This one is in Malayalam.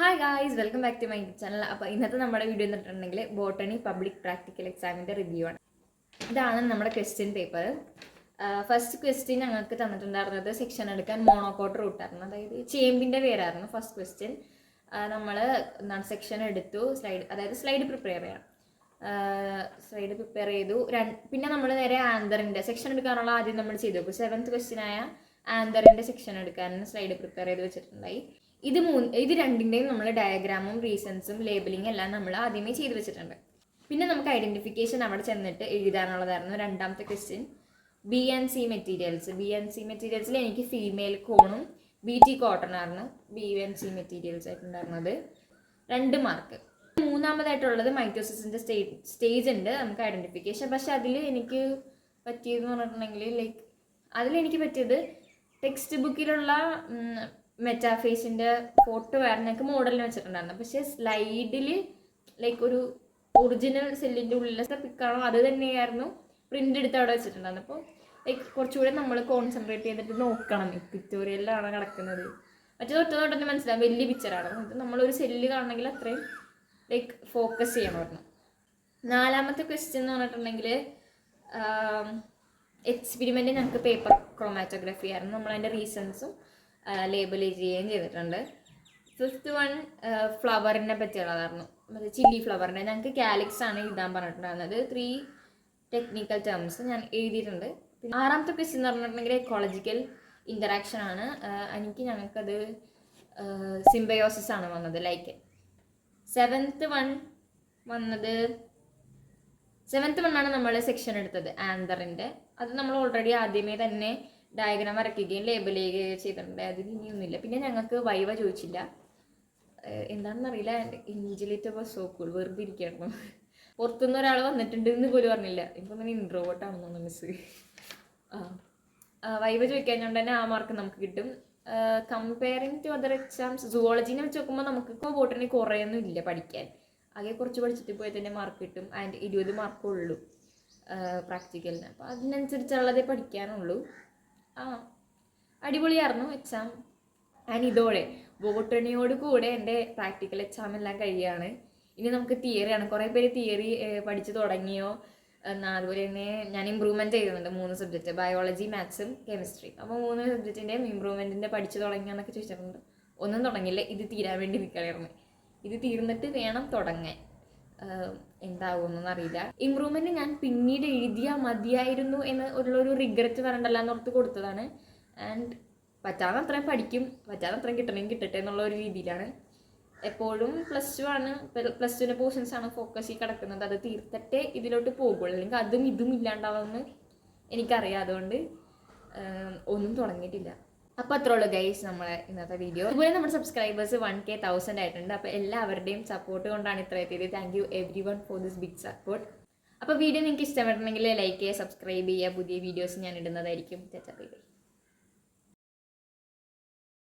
Hi guys, welcome back to my channel. അപ്പോൾ ഇന്നത്തെ നമ്മുടെ വീഡിയോ എന്നിട്ടുണ്ടെങ്കിൽ ബോട്ടണി പബ്ലിക് പ്രാക്ടിക്കൽ എക്സാമിൻ്റെ റിവ്യൂ ആണ്. ഇതാണ് നമ്മുടെ ക്വസ്റ്റ്യൻ പേപ്പർ. ഫസ്റ്റ് ക്വസ്റ്റ്യൻ ഞങ്ങൾക്ക് തന്നിട്ടുണ്ടായിരുന്നത് സെക്ഷൻ എടുക്കാൻ മോണോക്കോട്ട് റൂട്ടായിരുന്നു, അതായത് ചേമ്പിൻ്റെ പേരായിരുന്നു ഫസ്റ്റ് ക്വസ്റ്റ്യൻ. നമ്മൾ സെക്ഷൻ എടുത്തു, സ്ലൈഡ് പ്രിപ്പയർ ചെയ്യാം. സ്ലൈഡ് ചെയ്തു. പിന്നെ നമ്മൾ നേരെ ആന്തറിൻ്റെ സെക്ഷൻ എടുക്കാനുള്ള ആദ്യം നമ്മൾ ചെയ്തു നോക്കും. 7th ക്വസ്റ്റ്യനായ ആന്തറിൻ്റെ സെക്ഷൻ എടുക്കാൻ സ്ലൈഡ് പ്രിപ്പയർ ചെയ്ത് വെച്ചിട്ടുണ്ടായി. ഇത് രണ്ടിൻ്റെയും നമ്മൾ ഡയഗ്രാമും റീസൺസും ലേബലിംഗ് എല്ലാം നമ്മൾ ആദ്യമേ ചെയ്ത് വെച്ചിട്ടുണ്ട്. പിന്നെ നമുക്ക് ഐഡൻറ്റിഫിക്കേഷൻ അവിടെ ചെന്നിട്ട് എഴുതാനുള്ളതായിരുന്നു രണ്ടാമത്തെ ക്വസ്റ്റ്യൻ. B&C മെറ്റീരിയൽസിൽ എനിക്ക് ഫീമെയിൽ കോണും BT കോട്ടണായിരുന്നു B&C മെറ്റീരിയൽസ് ആയിട്ടുണ്ടായിരുന്നത്. 2 മാർക്ക്. മൂന്നാമതായിട്ടുള്ളത് മൈറ്റോസിസിൻ്റെ സ്റ്റേജ് ഉണ്ട് നമുക്ക് ഐഡൻറ്റിഫിക്കേഷൻ. പക്ഷെ അതിൽ എനിക്ക് പറ്റിയതെന്ന് പറഞ്ഞിട്ടുണ്ടെങ്കിൽ അതിലെനിക്ക് പറ്റിയത് ടെക്സ്റ്റ് ബുക്കിലുള്ള മെറ്റാഫേസിൻ്റെ ഫോട്ടോ വേറെ ഞങ്ങൾക്ക് മോഡലിന് വെച്ചിട്ടുണ്ടായിരുന്നു. പക്ഷേ സ്ലൈഡിൽ ഒരു ഒറിജിനൽ സെല്ലിൻ്റെ ഉള്ളിലത്തെ പിക്കാണോ അത് തന്നെയായിരുന്നു പ്രിൻ്റ് എടുത്ത് അവിടെ വെച്ചിട്ടുണ്ടായിരുന്നു. അപ്പോൾ കുറച്ചുകൂടെ നമ്മൾ കോൺസെൻട്രേറ്റ് ചെയ്തിട്ട് നോക്കണം. പിക്ടോറിയലിലാണ് കിടക്കുന്നത്. മറ്റേ തൊട്ടന്നെ മനസ്സിലാവും വലിയ പിക്ചറാണ്. ഇത് നമ്മളൊരു സെല്ല് കാണണമെങ്കിൽ അത്രയും ഫോക്കസ് ചെയ്യണമായിരുന്നു. നാലാമത്തെ ക്വസ്റ്റ്യൻ എന്ന് പറഞ്ഞിട്ടുണ്ടെങ്കിൽ എക്സ്പെരിമെൻ്റ് ഞങ്ങൾക്ക് പേപ്പർ ക്രോമാറ്റോഗ്രഫി ആയിരുന്നു. നമ്മളതിൻ്റെ റീസൺസും ലേബൽ ചെയ്യുകയും ചെയ്തിട്ടുണ്ട്. 5th വൺ ഫ്ലവറിനെ പറ്റിയുള്ളതായിരുന്നു, മറ്റേ ചില്ലി ഫ്ലവറിൻ്റെ. ഞങ്ങൾക്ക് കാലിക്സ് ആണ് എഴുതാൻ പറഞ്ഞിട്ടുണ്ടായിരുന്നത്. 3 ടെക്നിക്കൽ ടേംസ് ഞാൻ എഴുതിയിട്ടുണ്ട്. പിന്നെ 6ാമത്തെ ക്വസ്റ്റ്യൻ എന്ന് പറഞ്ഞിട്ടുണ്ടെങ്കിൽ എക്കോളജിക്കൽ ഇൻ്ററാക്ഷൻ ആണ്. ഞങ്ങൾക്കത് സിംബയോസിസ് ആണ് വന്നത്. 7th വൺ ആണ് നമ്മൾ സെക്ഷൻ എടുത്തത് ആന്തറിൻ്റെ. അത് നമ്മൾ ഓൾറെഡി ആദ്യമേ തന്നെ ഡയഗ്രാം വരയ്ക്കുകയും ലേബൽ ചെയ്യുകയും ചെയ്തിട്ടുണ്ട്. അതിന് ഇനിയൊന്നുമില്ല. പിന്നെ ഞങ്ങൾക്ക് വൈവ ചോദിച്ചില്ല, എന്താണെന്നറിയില്ല. ഇൻവിജിലേറ്റ് അപ്പോൾ സോ കൂൾ, വെറുതെ ഇരിക്കണം. പുറത്തുനിന്ന് ഒരാൾ വന്നിട്ടുണ്ട് എന്ന് പോലും പറഞ്ഞില്ല. ഇപ്പോൾ തന്നെ ഇൻട്രോവേർട്ടാണെന്നാണ് മിസ്. വൈവ ചോദിക്കാഞ്ഞുകൊണ്ട് തന്നെ ആ മാർക്ക് നമുക്ക് കിട്ടും. കമ്പയറിങ് ടു അതർ എക്സാംസ് സുവോളജീനെ വെച്ച് നോക്കുമ്പോൾ നമുക്ക് ബോട്ടണി കുറേയൊന്നും ഇല്ല പഠിക്കാൻ. ആകെ കുറച്ച് പഠിച്ചിട്ട് പോയാൽ തന്നെ മാർക്ക് കിട്ടും. ആൻഡ് 20 മാർക്കേ ഉള്ളൂ പ്രാക്ടിക്കലിന്. അപ്പോൾ അതിനനുസരിച്ചുള്ളതേ പഠിക്കാനുള്ളൂ. അടിപൊളിയായിരുന്നു എക്സാം. ആൻഡ് ഇതോടെ ബോട്ടണിയോട് കൂടെ എൻ്റെ പ്രാക്ടിക്കൽ എക്സാം എല്ലാം കഴിയുകയാണ്. ഇനി നമുക്ക് തിയറിയാണ്. കുറേ പേര് തിയറി പഠിച്ചു തുടങ്ങിയോ അതുപോലെ തന്നെ ഞാൻ ഇമ്പ്രൂവ്മെൻറ്റ് ചെയ്യുന്നുണ്ട് 3 സബ്ജക്റ്റ്, ബയോളജി, മാത്സും, കെമിസ്ട്രി. അപ്പോൾ 3 സബ്ജക്റ്റിൻ്റെയും ഇമ്പ്രൂവ്മെൻറ്റിൻ്റെ പഠിച്ചു തുടങ്ങിയെന്നൊക്കെ ചോദിച്ചിട്ടുണ്ട്. ഒന്നും തുടങ്ങിയില്ല. ഇത് തീരാൻ വേണ്ടി നിൽക്കുകയായിരുന്നു. ഇത് തീർന്നിട്ട് വേണം തുടങ്ങാൻ. എന്താകുമെന്നൊന്നും അറിയില്ല. ഇമ്പ്രൂവ്മെൻറ്റ് ഞാൻ പിന്നീട് എഴുതിയാൽ മതിയായിരുന്നു ഉള്ളൊരു റിഗ്രറ്റ് വരണ്ടല്ല എന്നോർത്ത് കൊടുത്തതാണ്. ആൻഡ് പറ്റാതെ അത്രയും പഠിക്കും, പറ്റാതെ അത്രയും കിട്ടണമെങ്കിൽ കിട്ടട്ടെ എന്നുള്ള ഒരു രീതിയിലാണ്. എപ്പോഴും +2 പോർഷൻസ് ആണ് ഫോക്കസ് കിടക്കുന്നത്. അത് തീർത്തിട്ടേ ഇതിലോട്ട് പോകുള്ളൂ, അല്ലെങ്കിൽ അതും ഇതും ഇല്ലാണ്ടാവുമെന്ന് എനിക്കറിയാം. അതുകൊണ്ട് ഒന്നും തുടങ്ങിയിട്ടില്ല. അപ്പോൾ അത്രേ ഉള്ളൂ ഗൈസ് നമ്മളെ ഇന്നത്തെ വീഡിയോ. അതുപോലെ നമ്മുടെ സബ്സ്ക്രൈബേഴ്സ് 1K 1000 ആയിട്ടുണ്ട്. അപ്പോൾ എല്ലാവരുടെയും സപ്പോർട്ട് കൊണ്ടാണ് ഇത്ര എത്തിയത്. Thank you everyone for this big support. അപ്പോൾ വീഡിയോ നിങ്ങൾക്ക് ഇഷ്ടപ്പെട്ടിട്ടുണ്ടെങ്കിൽ ലൈക്ക് ചെയ്യുക, സബ്സ്ക്രൈബ് ചെയ്യുക. പുതിയ വീഡിയോസ് ഞാൻ ഇടുന്നതായിരിക്കും.